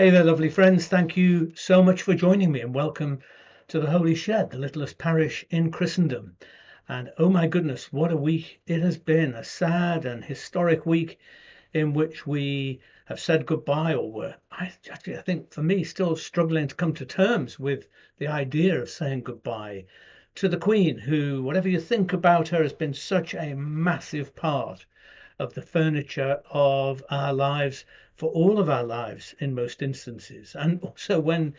Hey there, lovely friends. Thank you so much for joining me and welcome to the Holy Shed, the littlest parish in Christendom. And oh my goodness, what a week it has been, a sad and historic week in which we have said goodbye, or I think for me, still struggling to come to terms with the idea of saying goodbye to the Queen, who, whatever you think about her, has been such a massive part of the furniture of our lives for all of our lives in most instances. And also when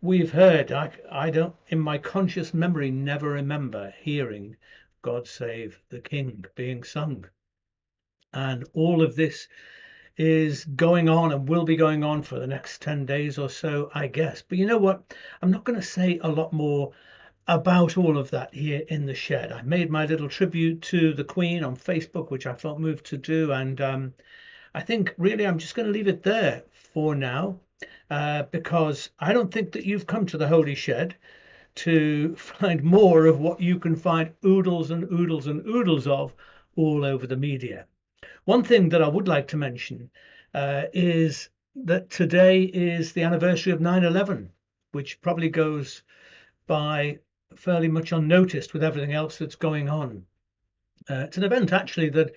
we've heard, I don't, in my conscious memory, never remember hearing God Save the King being sung. And all of this is going on and will be going on for the next 10 days or so, I guess. But you know what? I'm not going to say a lot more about all of that here in the shed. I made my little tribute to the Queen on Facebook, which I felt moved to do, and I think really I'm just going to leave it there for now, because I don't think that you've come to the Holy Shed to find more of what you can find oodles and oodles and oodles of all over the media. One thing that I would like to mention is that today is the anniversary of 9/11, which probably goes by fairly much unnoticed with everything else that's going on. It's an event actually that,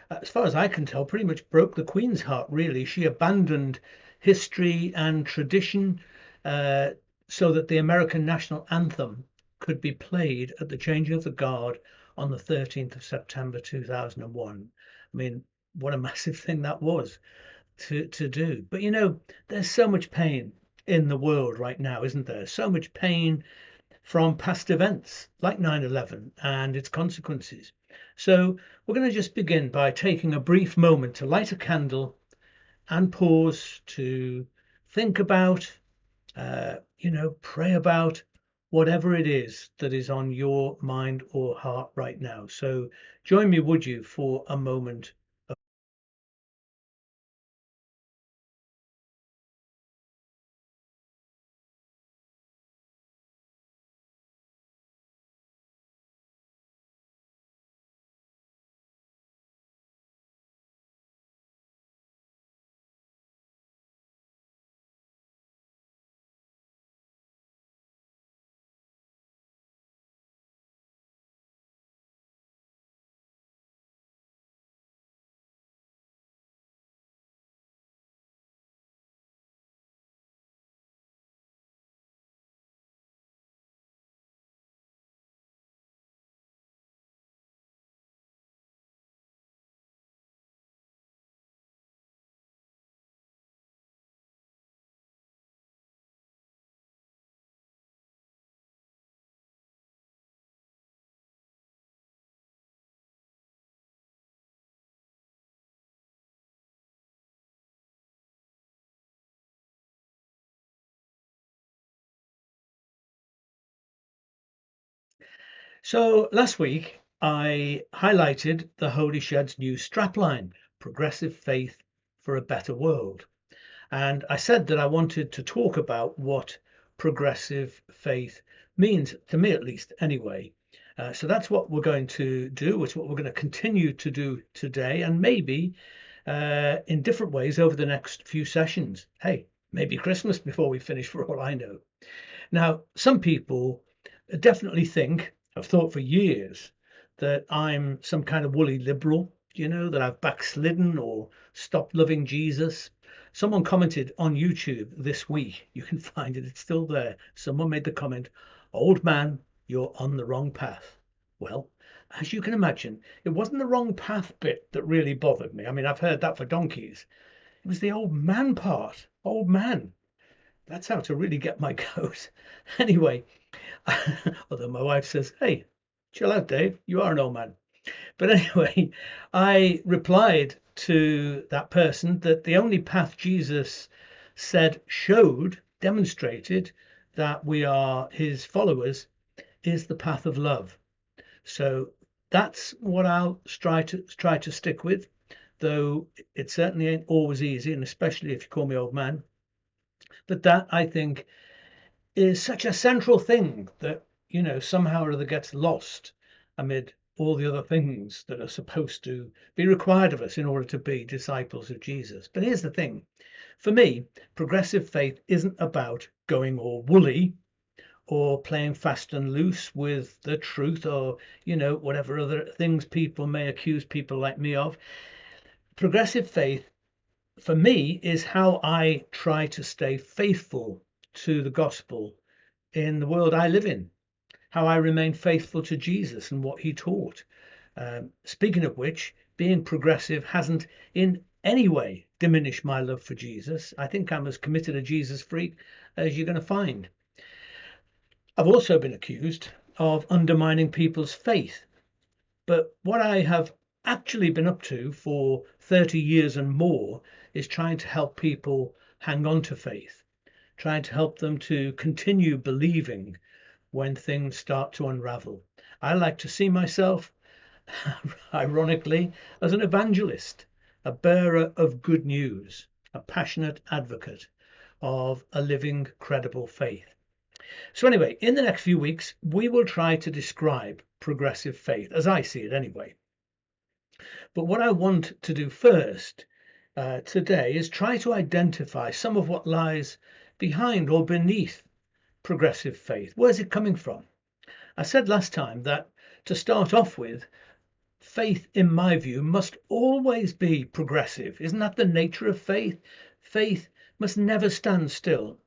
as far as I can tell, pretty much broke the Queen's heart, really. She abandoned history and tradition uh, so that the American national anthem could be played at the changing of the guard on the 13th of September 2001. I mean, what a massive thing that was to do. But you know, there's so much pain in the world right now, isn't there? So much pain from past events like 9/11 and its consequences. So we're going to just begin by taking a brief moment to light a candle and pause to think about, pray about whatever it is that is on your mind or heart right now. So join me, would you, for a moment. So last week I highlighted the Holy Shed's new strapline, Progressive Faith for a Better World. And I said that I wanted to talk about what progressive faith means, to me at least, anyway. So that's what we're going to do. It's what we're going to continue to do today, and maybe in different ways over the next few sessions. Hey, maybe Christmas before we finish, for all I know. Now, some people definitely think, I've thought for years, that I'm some kind of woolly liberal, that I've backslidden or stopped loving Jesus. Someone commented on YouTube this week. You can find it, it's still there. Someone made the comment, "Old man, you're on the wrong path." Well, as you can imagine, it wasn't the wrong path bit that really bothered me. I mean, I've heard that for donkeys. It was the old man part. Old man. That's how to really get my goat. Anyway, although my wife says, "Hey, chill out, Dave. You are an old man." But anyway, I replied to that person that the only path Jesus said demonstrated that we are his followers is the path of love. So that's what I'll try to stick with, though it certainly ain't always easy, and especially if you call me old man. But that, I think, is such a central thing that, somehow or other gets lost amid all the other things that are supposed to be required of us in order to be disciples of Jesus. But here's the thing, For me, progressive faith isn't about going all woolly or playing fast and loose with the truth, or whatever other things people may accuse people like me of. Progressive faith for me is how I try to stay faithful to the gospel in the world I live in, how I remain faithful to Jesus and what he taught. Speaking of which, being progressive hasn't in any way diminished my love for Jesus. I think I'm as committed a Jesus freak as you're going to find. I've also been accused of undermining people's faith, but what I have actually been up to for 30 years and more is trying to help people hang on to faith, trying to help them to continue believing when things start to unravel. I like to see myself, ironically, as an evangelist, a bearer of good news, a passionate advocate of a living, credible faith. So, anyway, in the next few weeks, we will try to describe progressive faith, as I see it anyway. But what I want to do first today is try to identify some of what lies behind or beneath progressive faith. Where's it coming from? I said last time that to start off with, faith, in my view, must always be progressive. Isn't that the nature of faith? Faith must never stand still,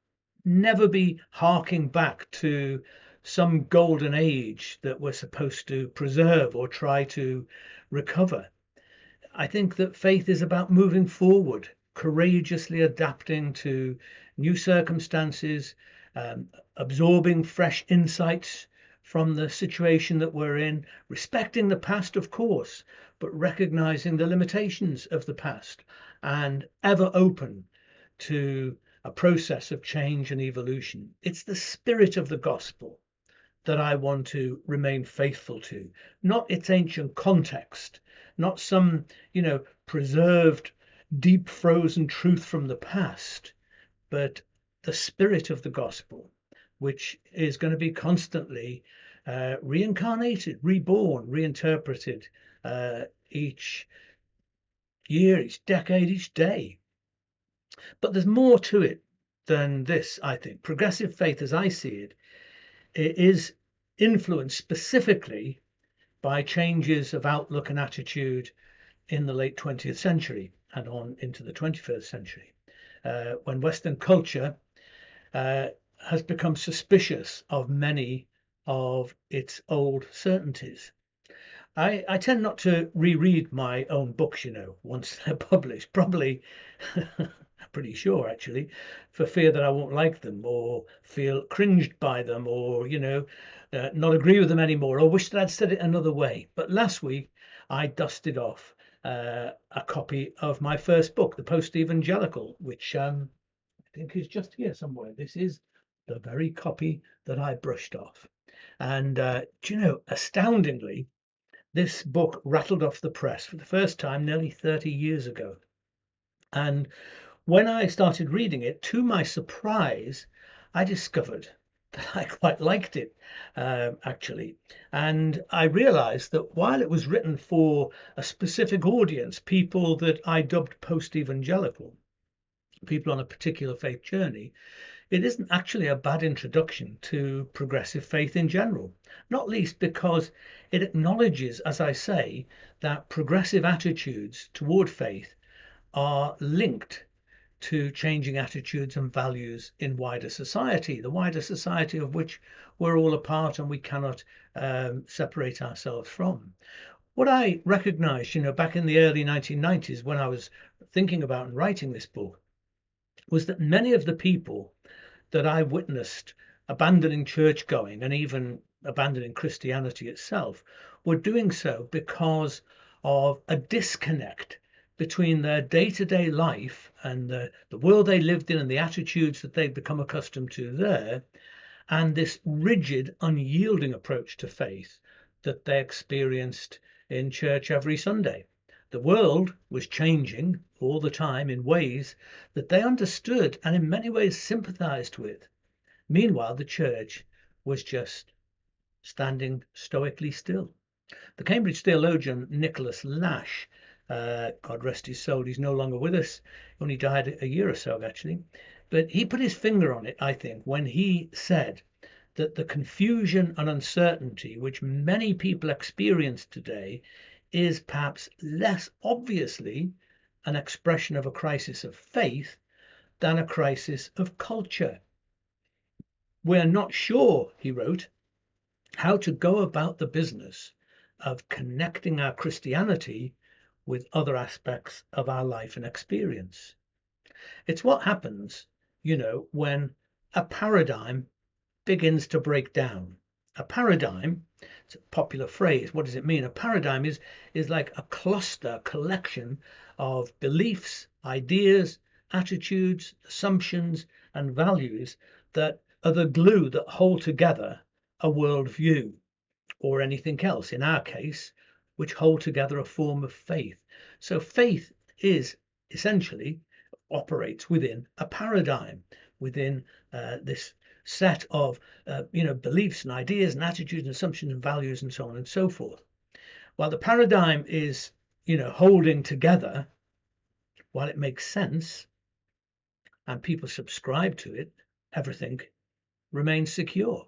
never be harking back to some golden age that we're supposed to preserve or try to recover. I think that faith is about moving forward, courageously adapting to new circumstances, absorbing fresh insights from the situation that we're in, respecting the past, of course, but recognizing the limitations of the past and ever open to a process of change and evolution. It's the spirit of the gospel that I want to remain faithful to, not its ancient context, not some, preserved, deep frozen truth from the past, but the spirit of the gospel, which is going to be constantly reincarnated, reborn, reinterpreted each year, each decade, each day. But there's more to it than this, I think. Progressive faith, as I see it, is influenced specifically by changes of outlook and attitude in the late 20th century and on into the 21st century, when Western culture has become suspicious of many of its old certainties. I tend not to reread my own books, once they're published, probably pretty sure actually, for fear that I won't like them or feel cringed by them or, not agree with them anymore or wish that I'd said it another way. But last week I dusted off a copy of my first book, The Post-Evangelical, which I think is just here somewhere. This is the very copy that I brushed off. And, astoundingly, this book rattled off the press for the first time nearly 30 years ago. And when I started reading it, to my surprise, I discovered that I quite liked it, actually. And I realized that while it was written for a specific audience, people that I dubbed post-evangelical, people on a particular faith journey, it isn't actually a bad introduction to progressive faith in general, not least because it acknowledges, as I say, that progressive attitudes toward faith are linked to changing attitudes and values in wider society, the wider society of which we're all a part and we cannot separate ourselves from. What I recognized, back in the early 1990s when I was thinking about and writing this book, was that many of the people that I witnessed abandoning church going and even abandoning Christianity itself were doing so because of a disconnect between their day-to-day life and the world they lived in and the attitudes that they'd become accustomed to there, and this rigid, unyielding approach to faith that they experienced in church every Sunday. The world was changing all the time in ways that they understood and in many ways sympathized with. Meanwhile, the church was just standing stoically still. The Cambridge theologian Nicholas Lash God rest his soul, he's no longer with us. He only died a year or so ago, actually. But he put his finger on it, I think, when he said that the confusion and uncertainty which many people experience today is perhaps less obviously an expression of a crisis of faith than a crisis of culture. We're not sure, he wrote, how to go about the business of connecting our Christianity with other aspects of our life and experience. It's what happens, when a paradigm begins to break down. A paradigm, it's a popular phrase. What does it mean? A paradigm is like a cluster, collection of beliefs, ideas, attitudes, assumptions, and values that are the glue that hold together a worldview or anything else, in our case, which hold together a form of faith. So faith is essentially operates within a paradigm, within this set of beliefs and ideas and attitudes and assumptions and values and so on and so forth. While the paradigm is holding together, while it makes sense and people subscribe to it, everything remains secure.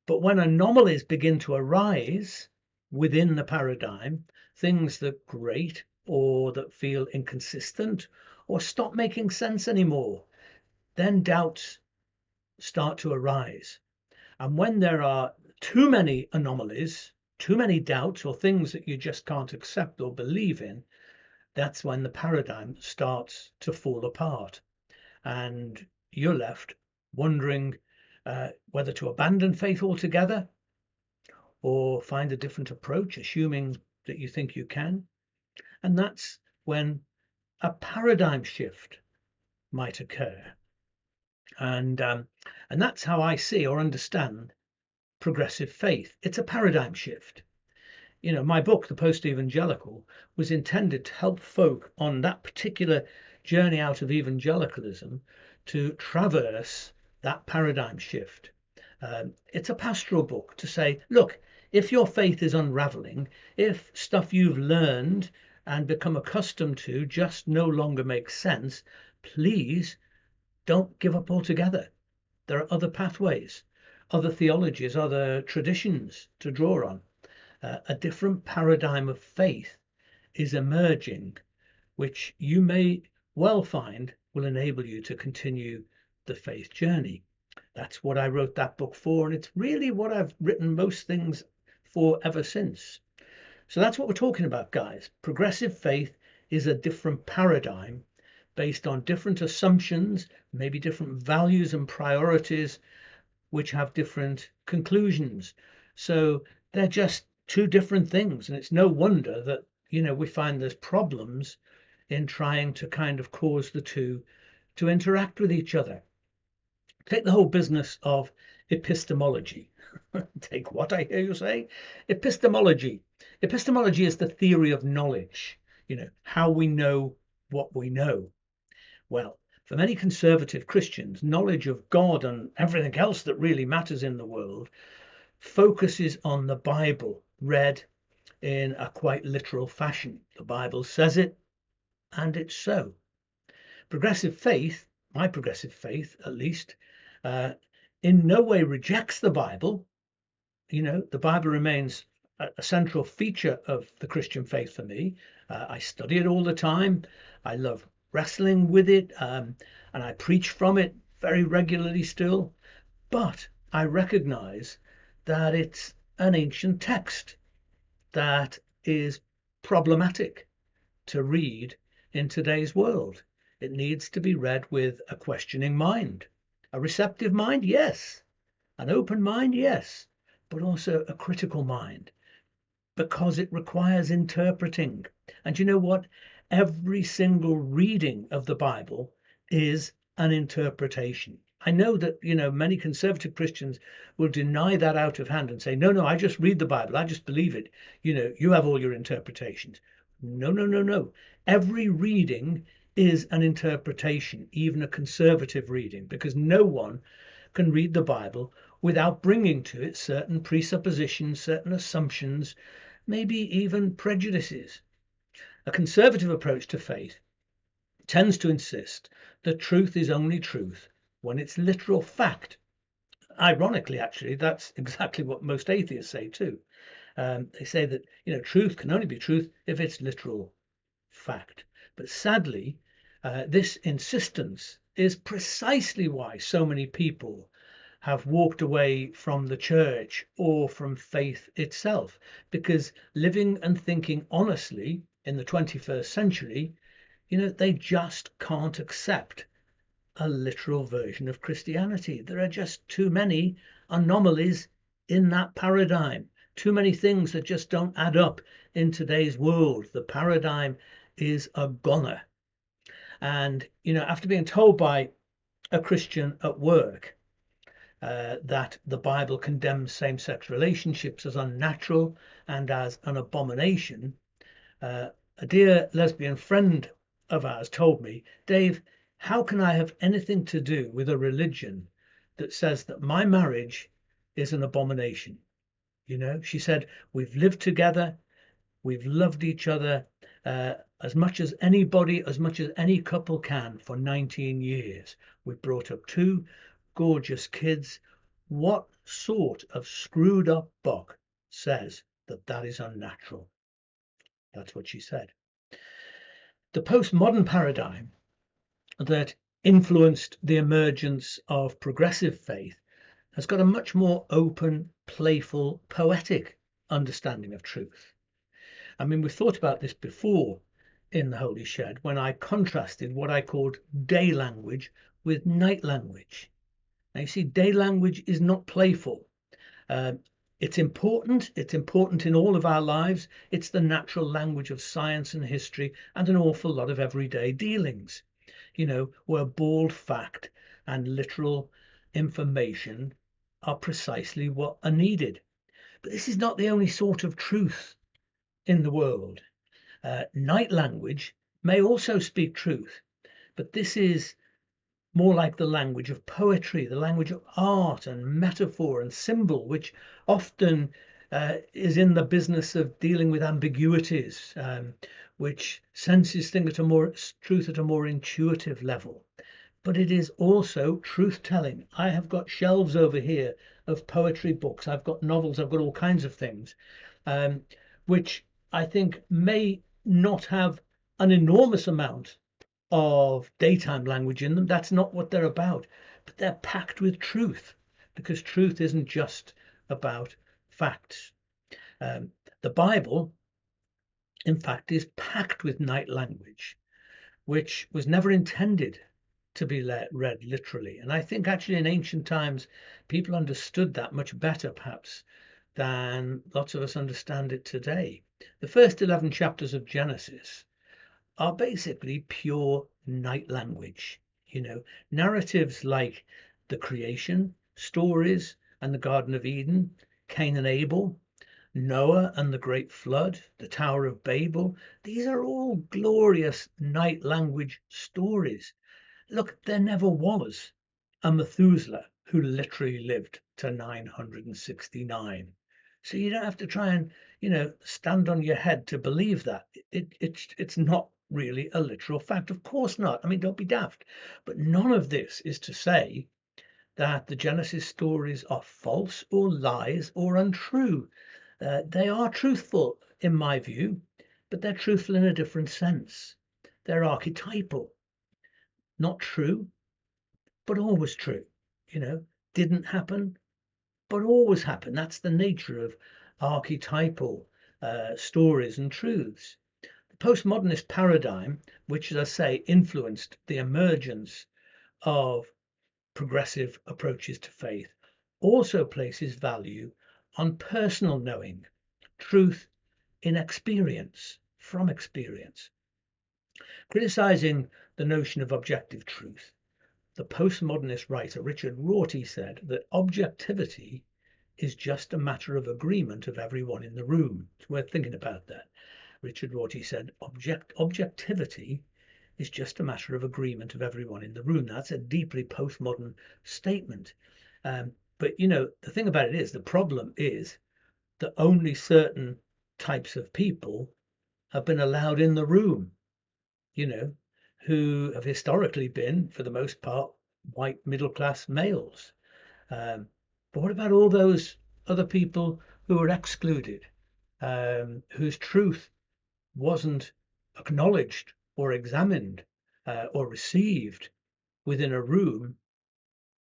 But when anomalies begin to arise within the paradigm, things that grate or that feel inconsistent or stop making sense anymore, then doubts start to arise. And when there are too many anomalies, too many doubts or things that you just can't accept or believe in, that's when the paradigm starts to fall apart. And you're left wondering whether to abandon faith altogether or find a different approach, assuming that you think you can. And that's when a paradigm shift might occur. And that's how I see or understand progressive faith. It's a paradigm shift. My book, The Post-Evangelical, was intended to help folk on that particular journey out of evangelicalism to traverse that paradigm shift. It's a pastoral book to say, look, if your faith is unraveling, if stuff you've learned and become accustomed to just no longer makes sense, please don't give up altogether. There are other pathways, other theologies, other traditions to draw on. A different paradigm of faith is emerging, which you may well find will enable you to continue the faith journey. That's what I wrote that book for, and it's really what I've written most things for ever since. So that's what we're talking about, guys. Progressive faith is a different paradigm based on different assumptions, maybe different values and priorities, which have different conclusions. So they're just two different things, and it's no wonder that we find there's problems in trying to kind of cause the two to interact with each other. Take the whole business of epistemology. Take what, I hear you say? Epistemology. Epistemology is the theory of knowledge, how we know what we know. Well, for many conservative Christians, knowledge of God and everything else that really matters in the world focuses on the Bible, read in a quite literal fashion. The Bible says it, and it's so. Progressive faith, my progressive faith at least, in no way rejects the Bible. The Bible remains a central feature of the Christian faith for me. I study it all the time. I love wrestling with it, and I preach from it very regularly still. But I recognize that it's an ancient text that is problematic to read in today's world. It needs to be read with a questioning mind. A receptive mind, yes. An open mind, yes. But also a critical mind, because it requires interpreting. And you know what? Every single reading of the Bible is an interpretation. I know that, many conservative Christians will deny that out of hand and say, no, I just read the Bible. I just believe it. You have all your interpretations. No, no, no, no. Every reading is an interpretation, even a conservative reading, because no one can read the Bible without bringing to it certain presuppositions, certain assumptions, maybe even prejudices. A conservative approach to faith tends to insist that truth is only truth when it's literal fact. Ironically, actually, that's exactly what most atheists say too. They say that truth can only be truth if it's literal fact. But sadly, this insistence is precisely why so many people have walked away from the church or from faith itself, because living and thinking honestly in the 21st century, they just can't accept a literal version of Christianity. There are just too many anomalies in that paradigm, too many things that just don't add up in today's world. The paradigm is a goner. And, after being told by a Christian at work that the Bible condemns same sex relationships as unnatural and as an abomination, a dear lesbian friend of ours told me, Dave, how can I have anything to do with a religion that says that my marriage is an abomination? She said, we've lived together, we've loved each other as much as anybody, as much as any couple can for 19 years. We've brought up two gorgeous kids. What sort of screwed up buck says that that is unnatural? That's what she said. The postmodern paradigm that influenced the emergence of progressive faith has got a much more open, playful, poetic understanding of truth. I mean, we've thought about this before in the Holy Shed when I contrasted what I called day language with night language. Now, you see, day language is not playful. It's important. It's important in all of our lives. It's the natural language of science and history and an awful lot of everyday dealings, where bald fact and literal information are precisely what are needed. But this is not the only sort of truth in the world. Night language may also speak truth, but this is more like the language of poetry, the language of art and metaphor and symbol, which often is in the business of dealing with ambiguities, which senses things at a more truth at a more intuitive level. But it is also truth telling. I have got shelves over here of poetry books. I've got novels. I've got all kinds of things, which I think may not have an enormous amount of daytime language in them. That's not what they're about, but they're packed with truth, because truth isn't just about facts. The Bible, in fact, is packed with night language, which was never intended to be read literally. And I think actually in ancient times, people understood that much better, perhaps, than lots of us understand it today. The first 11 chapters of Genesis are basically pure night language, narratives like the creation, stories, and the Garden of Eden, Cain and Abel, Noah and the Great Flood, the Tower of Babel. These are all glorious night language stories. Look, there never was a Methuselah who literally lived to 969. So you don't have to try and, stand on your head to believe that. It's not really a literal fact. Of course not. I mean, don't be daft. But none of this is to say that the Genesis stories are false or lies or untrue. They are truthful, in my view, but they're truthful in a different sense. They're archetypal, not true, but always true. Didn't happen, but always happen. That's the nature of archetypal stories and truths. The postmodernist paradigm, which, as I say, influenced the emergence of progressive approaches to faith, also places value on personal knowing, truth in experience, from experience. Criticizing the notion of objective truth, the postmodernist writer Richard Rorty said that objectivity is just a matter of agreement of everyone in the room. It's worth thinking about that. Richard Rorty said objectivity is just a matter of agreement of everyone in the room. That's a deeply postmodern statement. But the thing about it is, the problem is that only certain types of people have been allowed in the room, you know, who have historically been, for the most part, white middle class males. But what about all those other people who were excluded, whose truth wasn't acknowledged or examined or received within a room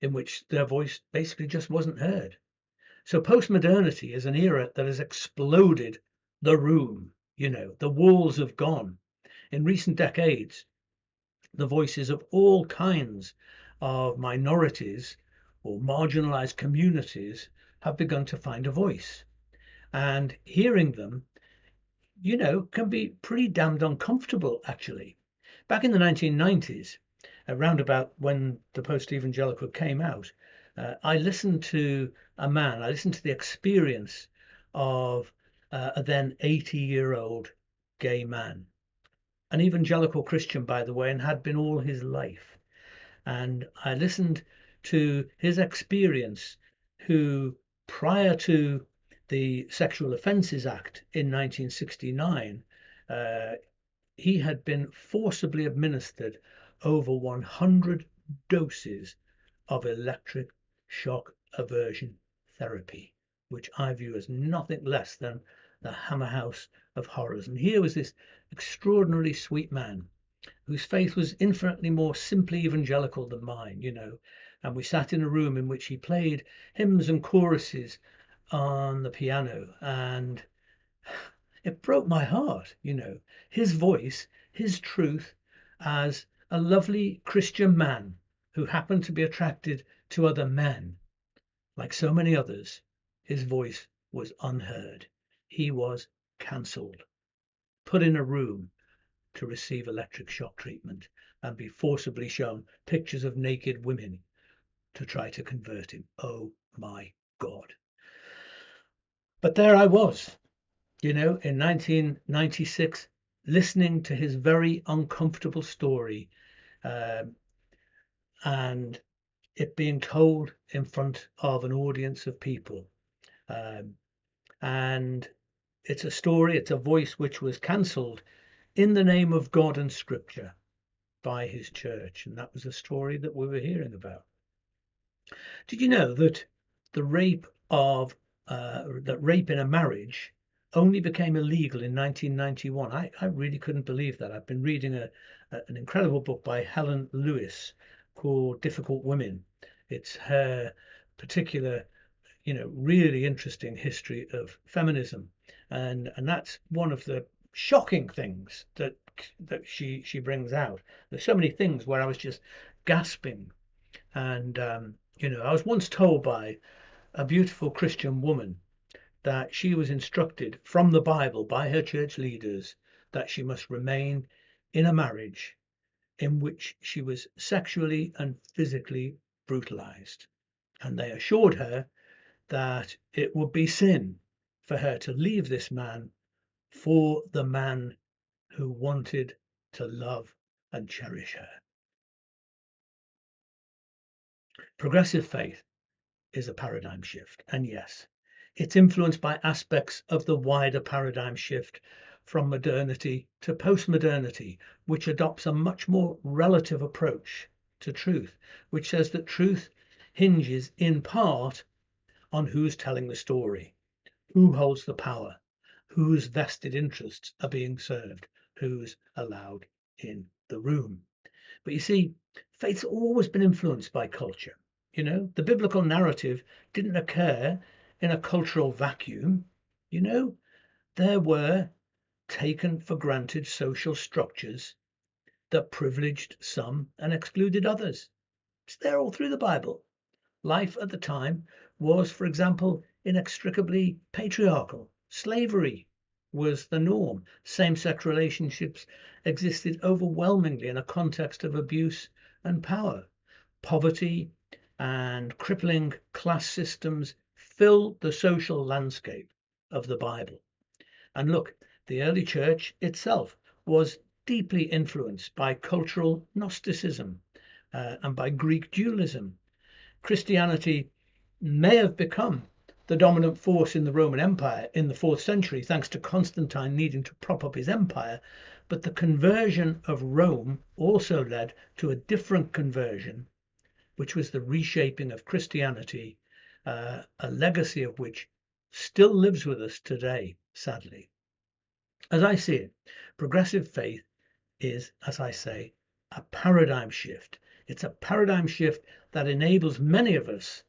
in which their voice basically just wasn't heard? So postmodernity is an era that has exploded the room. The walls have gone. In recent decades, the voices of all kinds of minorities or marginalized communities have begun to find a voice. And hearing them, can be pretty damned uncomfortable, actually. Back in the 1990s, around about when the post-evangelical came out, I listened to I listened to the experience of a then 80-year-old gay man, an evangelical Christian, by the way, and had been all his life. And I listened to his experience, who, prior to the Sexual Offences Act in 1969, he had been forcibly administered over 100 doses of electric shock aversion therapy, which I view as nothing less than the hammer house of horrors. And here was this extraordinarily sweet man whose faith was infinitely more simply evangelical than mine, and we sat in a room in which he played hymns and choruses on the piano, and it broke my heart. His voice, his truth, as a lovely Christian man who happened to be attracted to other men, like so many others, his voice was unheard. He was cancelled, put in a room to receive electric shock treatment and be forcibly shown pictures of naked women to try to convert him. Oh my God. But there I was, in 1996, listening to his very uncomfortable story, and it being told in front of an audience of people. And it's a story, it's a voice which was cancelled in the name of God and Scripture by his church. And that was the story that we were hearing about. Did you know that the rape of that rape in a marriage only became illegal in 1991? I really couldn't believe that. I've been reading an incredible book by Helen Lewis called Difficult Women. It's her particular, really interesting history of feminism, and that's one of the shocking things that she brings out. There's so many things where I was just gasping, and I was once told by a beautiful Christian woman that she was instructed from the Bible by her church leaders that she must remain in a marriage in which she was sexually and physically brutalized, and they assured her that it would be sin for her to leave this man for the man who wanted to love and cherish her. Progressive faith is a paradigm shift, and yes, it's influenced by aspects of the wider paradigm shift from modernity to postmodernity, which adopts a much more relative approach to truth, which says that truth hinges in part on who's telling the story, who holds the power, whose vested interests are being served, who's allowed in the room. But you see, faith's always been influenced by culture. The biblical narrative didn't occur in a cultural vacuum. There were taken for granted social structures that privileged some and excluded others. It's there all through the Bible. Life at the time was, for example, inextricably patriarchal. Slavery was the norm. Same-sex relationships existed overwhelmingly in a context of abuse and power. Poverty and crippling class systems filled the social landscape of the Bible. And look, the early church itself was deeply influenced by cultural Gnosticism and by Greek dualism. Christianity may have become the dominant force in the Roman Empire in the 4th century, thanks to Constantine needing to prop up his empire. But the conversion of Rome also led to a different conversion, which was the reshaping of Christianity, a legacy of which still lives with us today, sadly. As I see it, progressive faith is, as I say, a paradigm shift. It's a paradigm shift that enables many of us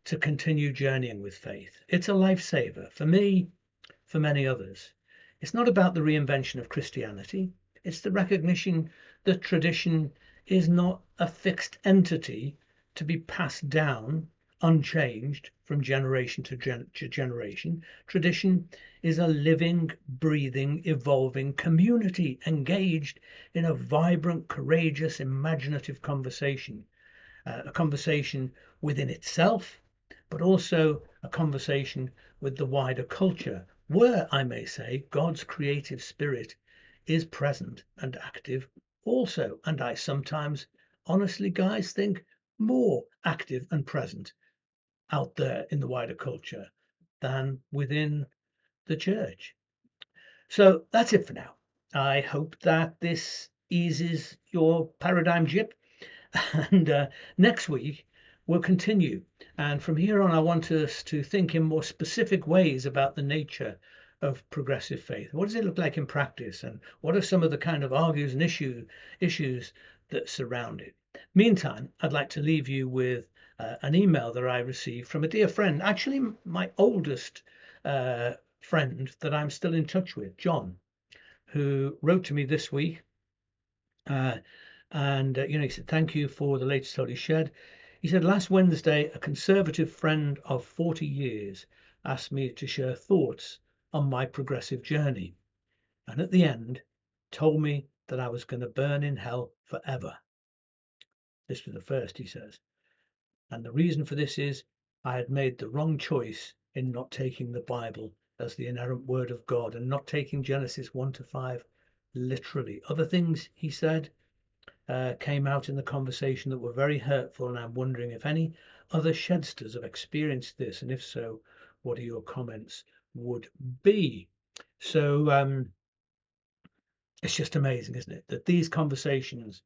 to continue journeying with faith. It's a lifesaver for me, for many others. It's not about the reinvention of Christianity. It's the recognition that tradition is not a fixed entity to be passed down unchanged from generation to generation. Tradition is a living, breathing, evolving community engaged in a vibrant, courageous, imaginative conversation, a conversation within itself, but also a conversation with the wider culture, where I may say God's creative spirit is present and active also. And I sometimes, honestly, guys, think more active and present out there in the wider culture than within the church. So that's it for now. I hope that this eases your paradigm jip. And next week we'll continue. And from here on, I want us to think in more specific ways about the nature of progressive faith. What does it look like in practice? And what are some of the kind of argues and issues that surround it? Meantime, I'd like to leave you with an email that I received from a dear friend, actually my oldest friend that I'm still in touch with, John, who wrote to me this week. He said, thank you for the latest Holy Shed. He said, last Wednesday, a conservative friend of 40 years asked me to share thoughts on my progressive journey. And at the end, told me that I was going to burn in hell forever. This was the first, he says. And the reason for this is I had made the wrong choice in not taking the Bible as the inerrant word of God and not taking Genesis 1-5 literally. Other things, he said, came out in the conversation that were very hurtful, and I'm wondering if any other Shedsters have experienced this, and if so, what are your comments would be. So it's just amazing, isn't it, that these conversations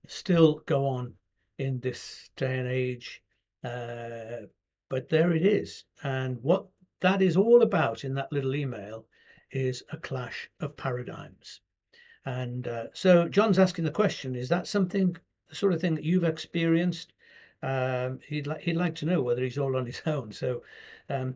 still go on in this day and age, but there it is. And what that is all about in that little email is a clash of paradigms. And so John's asking the question, is that something, the sort of thing that you've experienced? He'd like to know whether he's all on his own. So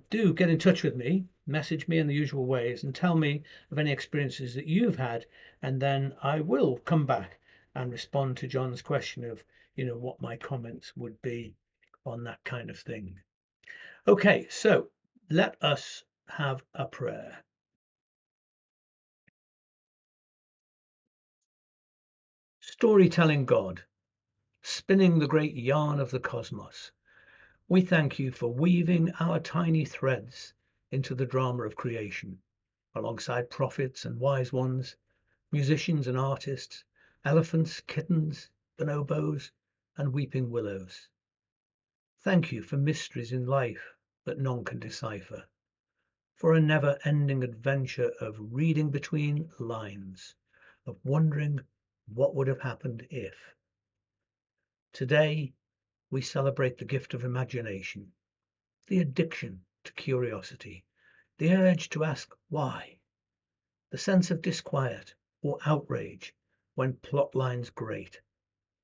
do get in touch with me, message me in the usual ways, and tell me of any experiences that you've had, and then I will come back and respond to John's question of, what my comments would be on that kind of thing. Okay, so let us have a prayer. Storytelling God, spinning the great yarn of the cosmos, we thank you for weaving our tiny threads into the drama of creation, alongside prophets and wise ones, musicians and artists, elephants, kittens, bonobos, and weeping willows. Thank you for mysteries in life that none can decipher, for a never-ending adventure of reading between lines, of wondering what would have happened if. Today, we celebrate the gift of imagination, the addiction to curiosity, the urge to ask why, the sense of disquiet or outrage when plot lines grate,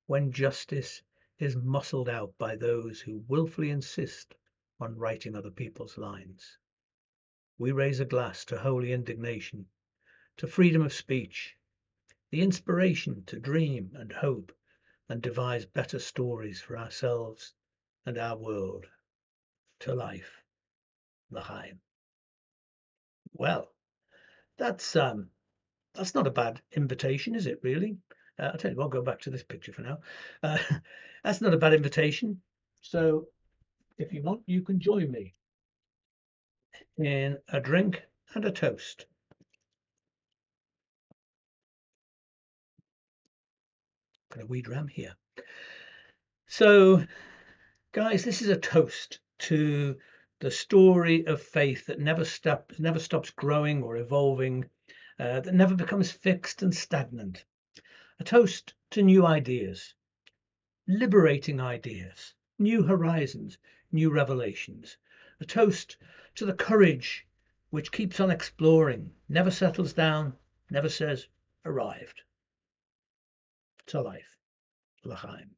when justice is muscled out by those who willfully insist on writing other people's lines. We raise a glass to holy indignation, to freedom of speech, the inspiration to dream and hope and devise better stories for ourselves and our world, to life, l'chaim. Well, that's not a bad invitation, is it really? I'll tell you what, I'll go back to this picture for now. Uh, that's not a bad invitation. So if you want, you can join me in a drink and a toast. Got a wee dram here. So, guys, this is a toast to the story of faith that never stops growing or evolving, that never becomes fixed and stagnant. A toast to new ideas, liberating ideas, new horizons, new revelations. A toast to the courage which keeps on exploring, never settles down, never says arrived. To life. L'chaim.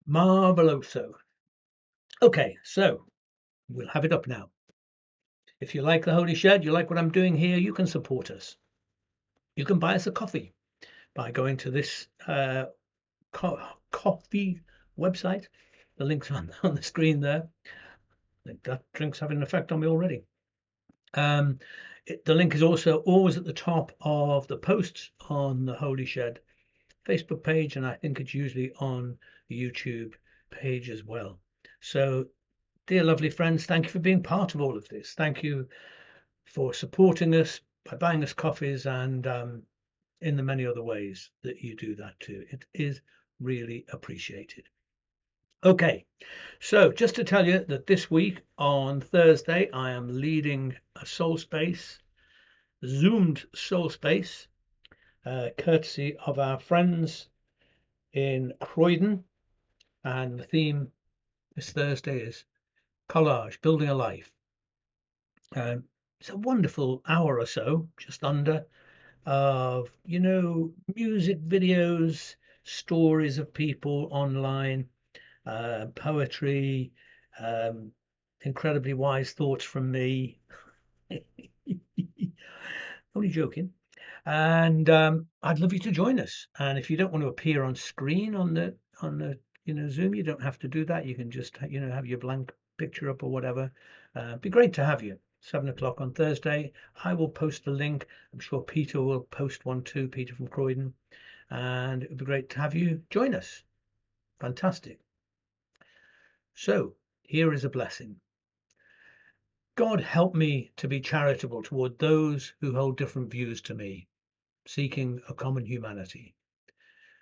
Marveloso. Okay, so we'll have it up now. If you like the Holy Shed, you like what I'm doing here, you can support us. You can buy us a coffee by going to this coffee website. The link's on the screen there. I think that drink's having an effect on me already. The link is also always at the top of the posts on the Holy Shed Facebook page, and I think it's usually on the YouTube page as well. So, dear lovely friends, thank you for being part of all of this. Thank you for supporting us by buying us coffees and in the many other ways that you do that too. It is really appreciated. Okay, so just to tell you that this week on Thursday, I am leading a soul space, Zoomed soul space, courtesy of our friends in Croydon. And the theme this Thursday is collage, building a life. It's a wonderful hour or so, just under, of, music videos, stories of people online, poetry, incredibly wise thoughts from me. Only joking. And I'd love you to join us. And if you don't want to appear on screen on the Zoom, you don't have to do that. You can just have your blank picture up or whatever. It'd be great to have you. 7:00 on Thursday. I will post the link. I'm sure Peter will post one too, Peter from Croydon. And it would be great to have you join us. Fantastic. So here is a blessing. God, help me to be charitable toward those who hold different views to me, seeking a common humanity.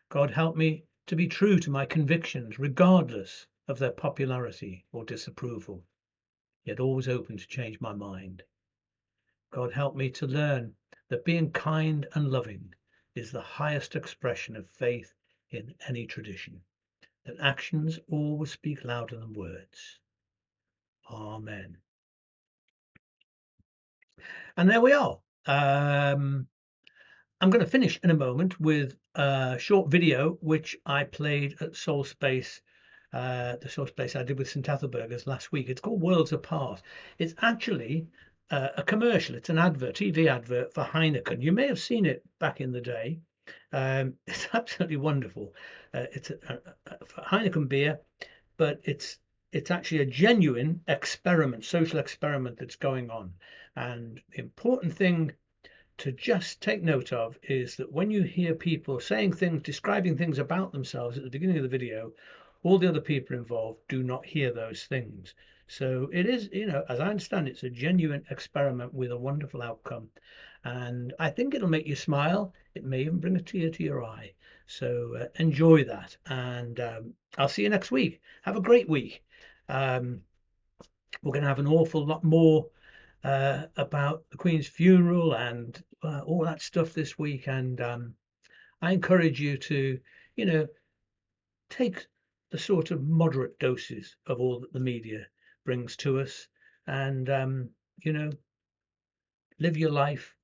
God, help me to be true to my convictions, regardless of their popularity or disapproval, yet always open to change my mind. God, help me to learn that being kind and loving is the highest expression of faith in any tradition, that actions always speak louder than words. Amen. And there we are. I'm going to finish in a moment with a short video which I played at Soul Space, the Soul Space I did with St. Ethelburgers last week. It's called Worlds Apart. It's actually a commercial. It's an advert, TV advert for Heineken. You may have seen it back in the day. It's absolutely wonderful. It's a Heineken beer, but it's actually a genuine experiment, social experiment that's going on. And the important thing to just take note of is that when you hear people saying things, describing things about themselves at the beginning of the video, all the other people involved do not hear those things. So it is, as I understand, it's a genuine experiment with a wonderful outcome. And I think it'll make you smile. It may even bring a tear to your eye. So enjoy that. And I'll see you next week. Have a great week. We're going to have an awful lot more about the Queen's funeral and all that stuff this week. And I encourage you to, take the sort of moderate doses of all that the media brings to us and, live your life.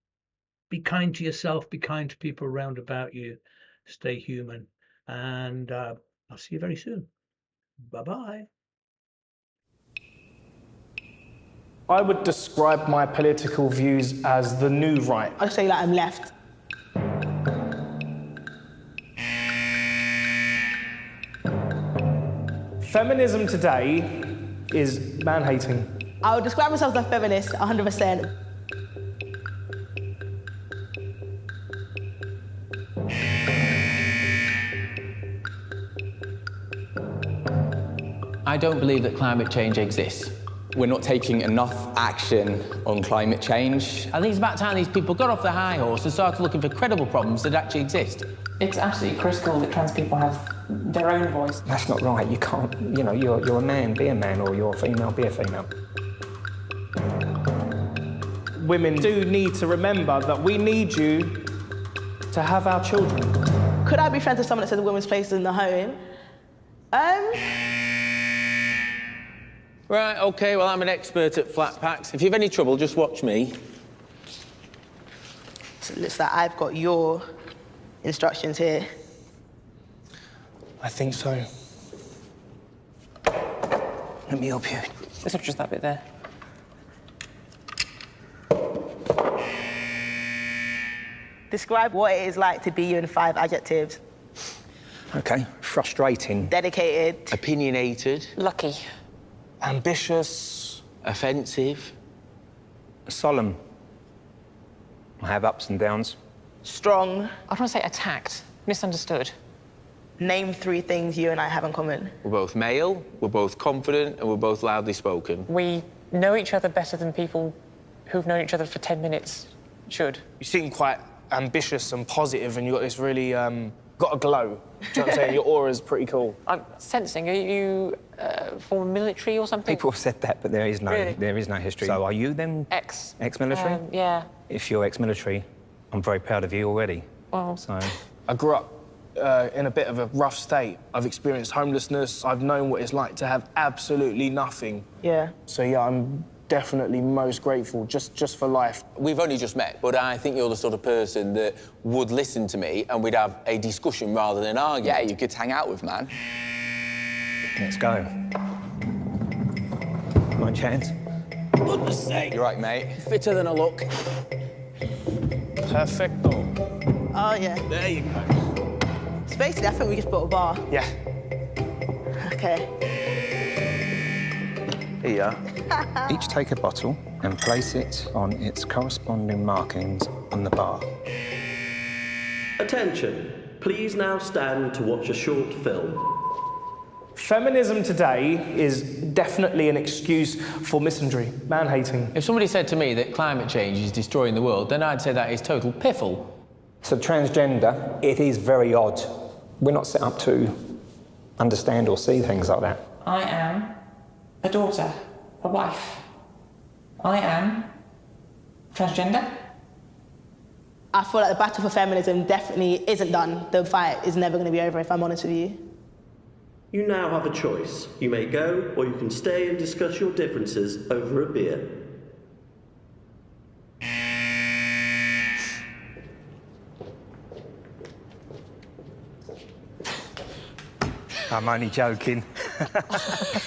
Be kind to yourself, be kind to people around about you, stay human. And I'll see you very soon. Bye-bye. I would describe my political views as the new right. I say that I'm left. Feminism today is man-hating. I would describe myself as a feminist, 100%. I don't believe that climate change exists. We're not taking enough action on climate change. I think it's about time these people got off their high horse and started looking for credible problems that actually exist. It's absolutely critical that trans people have their own voice. That's not right. You can't, you know, you're a man, be a man, or you're a female, be a female. Women do need to remember that we need you to have our children. Could I be friends with someone that says a woman's place is in the home? Right, OK, well, I'm an expert at flat packs. If you have any trouble, just watch me. So it looks like I've got your instructions here. I think so. Let me help you. It's just that bit there. Describe what it is like to be you in 5 adjectives. Okay, frustrating. Dedicated. Opinionated. Lucky. Ambitious. Offensive. Solemn. I have ups and downs. Strong. I want to say attacked, misunderstood. Name 3 things you and I have in common. We're both male, we're both confident, and we're both loudly spoken. We know each other better than people who've known each other for 10 minutes should. You seem quite ambitious and positive, and you've got this really, got a glow. Do you know what I'm saying? Your aura's pretty cool. I'm sensing, are you former military or something? People have said that, but there is no, Really? there is no history. So are you then ex-military? Yeah. If you're ex-military, I'm very proud of you already. Well, So I grew up in a bit of a rough state. I've experienced homelessness. I've known what it's like to have absolutely nothing. Yeah. So yeah, I'm definitely most grateful just for life. We've only just met, but I think you're the sort of person that would listen to me and we'd have a discussion rather than an argument. Yeah, you could hang out with, man. let's go. My chance. Goodness sake. You're right, mate. Fitter than I look. Perfecto. Oh, yeah. There you go. So basically, I think we just built a bar. Yeah. Okay. Here you are. Each take a bottle and place it on its corresponding markings on the bar. Attention, please now stand to watch a short film. Feminism today is definitely an excuse for misandry, man-hating. If somebody said to me that climate change is destroying the world, then I'd say that is total piffle. So transgender, it is very odd. We're not set up to understand or see things like that. I am a daughter, a wife. I am transgender. I feel like the battle for feminism definitely isn't done. The fight is never going to be over, if I'm honest with you. You now have a choice. You may go, or you can stay and discuss your differences over a beer. I'm only joking.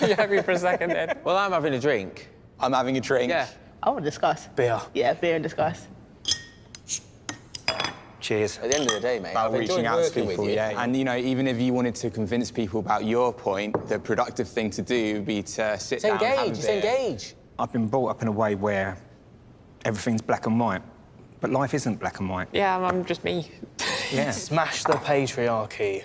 You had me for a second then. Well, I'm having a drink. I'm having a drink. Yeah. I want to discuss. Beer. Yeah, beer and discuss. Cheers. At the end of the day, mate, About I've reaching enjoyed out to working with people, you. yeah. And, you know, even if you wanted to convince people about your point, the productive thing to do would be to sit It's down, have a engage, it's beer. engage. I've been brought up in a way where everything's black and white, but life isn't black and white. Yeah, I'm just me. Yeah. Smash the patriarchy.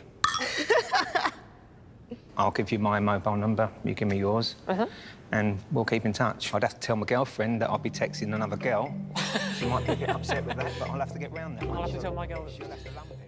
I'll give you my mobile number, you give me yours, and we'll keep in touch. I'd have to tell my girlfriend that I'll be texting another girl. She might be a bit upset with that, but I'll have to get round that. I'll have to tell my girl. She'll have to lump it.